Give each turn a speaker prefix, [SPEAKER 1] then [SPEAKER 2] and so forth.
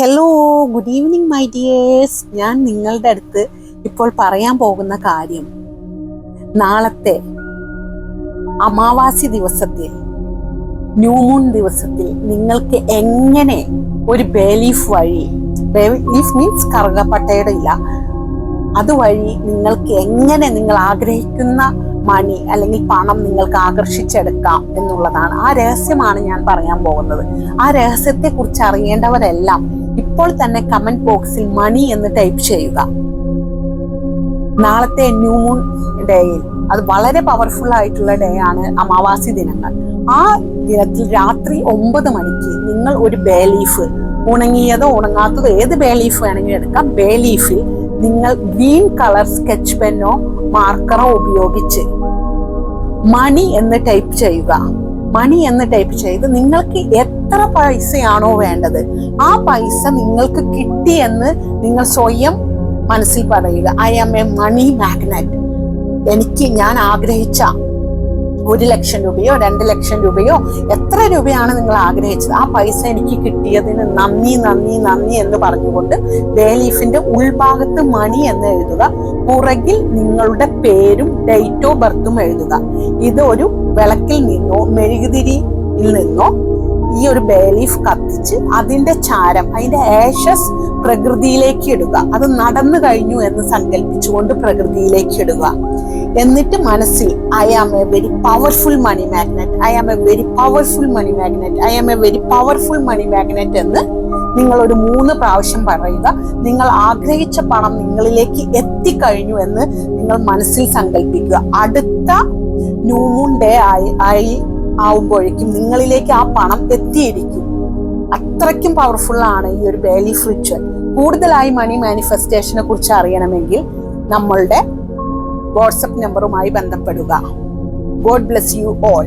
[SPEAKER 1] Hello, good evening my dears. ഞാൻ നിങ്ങളുടെ അടുത്ത് ഇപ്പോൾ പറയാൻ പോകുന്ന കാര്യം, നാളത്തെ അമാവാസി ദിവസത്തിൽ, ന്യൂ മൂൺ ദിവസത്തിൽ നിങ്ങൾക്ക് എങ്ങനെ ഒരു ബേലീഫ് വഴി, ബേലീഫ് മീൻസ് കറുകപ്പട്ടയുടെ ഇല, അതുവഴി നിങ്ങൾക്ക് എങ്ങനെ നിങ്ങൾ ആഗ്രഹിക്കുന്ന മണി അല്ലെങ്കിൽ പണം നിങ്ങൾക്ക് ആകർഷിച്ചെടുക്കാം എന്നുള്ളതാണ്. ആ രഹസ്യമാണ് ഞാൻ പറയാൻ പോകുന്നത്. ആ രഹസ്യത്തെ കുറിച്ച് അറിയേണ്ടവരെല്ലാം ഇപ്പോൾ തന്നെ കമന്റ് ബോക്സിൽ മണി എന്ന് ടൈപ്പ് ചെയ്യുക. നാളത്തെ ന്യൂ മൂൺ ഡേയിൽ, അത് വളരെ പവർഫുൾ ആയിട്ടുള്ള ഡേ ആണ്, അമാവാസി ദിനങ്ങൾ. ആ ദിനത്തിൽ രാത്രി 9 മണിക്ക് നിങ്ങൾ ഒരു ബേലീഫ്, ഉണങ്ങിയതോ ഉണങ്ങാത്തതോ ഏത് ബേലീഫ് വേണമെങ്കിലും എടുക്കാം, ബേലീഫിൽ നിങ്ങൾ ഗ്രീൻ കളർ സ്കെച്ച് പെന്നോ മാർക്കറോ ഉപയോഗിച്ച് മണി എന്ന് ടൈപ്പ് ചെയ്യുക. മണി എന്ന് ടൈപ്പ് ചെയ്ത് നിങ്ങൾക്ക് എത്ര പൈസയാണോ വേണ്ടത് ആ പൈസ നിങ്ങൾക്ക് കിട്ടിയെന്ന് നിങ്ങൾ സ്വയം മനസ്സിൽ പറയുക. I am a money magnet. ഞാൻ ആഗ്രഹിച്ച 1 ലക്ഷം രൂപയോ 2 ലക്ഷം രൂപയോ എത്ര രൂപയാണ് നിങ്ങൾ ആഗ്രഹിച്ചത്, ആ പൈസ എനിക്ക് കിട്ടിയതിന് നന്ദി നന്ദി നന്ദി എന്ന് പറഞ്ഞുകൊണ്ട് ബേലീഫിന്റെ ഉൾഭാഗത്ത് മണി എന്ന് എഴുതുക. പുറകിൽ നിങ്ങളുടെ പേരും ഡേറ്റ് ഓഫ് ബർത്തും എഴുതുക. ഇത് ഒരു വിളക്കിൽ നിന്നോ മെഴുകുതിരിയിൽ നിന്നോ ഈ ഒരു ബേലീഫ് കത്തിച്ച് അതിന്റെ ചാരം, അതിന്റെ ആഷസ് പ്രകൃതിയിലേക്ക് ഇടുക. അത് നടന്നു കഴിഞ്ഞു എന്ന് സങ്കല്പിച്ചുകൊണ്ട് പ്രകൃതിയിലേക്ക് ഇടുക. എന്നിട്ട് മനസ്സിൽ I am a very powerful money magnet, I am a very powerful money magnet, I am a very powerful money magnet എന്ന് നിങ്ങൾ ഒരു 3 പ്രാവശ്യം പറയുക. നിങ്ങൾ ആഗ്രഹിച്ച പണം നിങ്ങളിലേക്ക് എത്തിക്കഴിഞ്ഞു എന്ന് നിങ്ങൾ മനസ്സിൽ സങ്കല്പിക്കുക. അടുത്ത ന്യൂ മൂൺ ഡേ ആവുമ്പോഴേക്കും നിങ്ങളിലേക്ക് ആ പണം എത്തിയിരിക്കും. അത്രയ്ക്കും പവർഫുൾ ആണ് ഈ ഒരു ബേലീഫ് റിച്വൽ. കൂടുതലായി മണി മാനിഫെസ്റ്റേഷനെ കുറിച്ച് അറിയണമെങ്കിൽ നമ്മളുടെ വാട്സപ്പ് നമ്പറുമായി ബന്ധപ്പെടുക. God bless you all.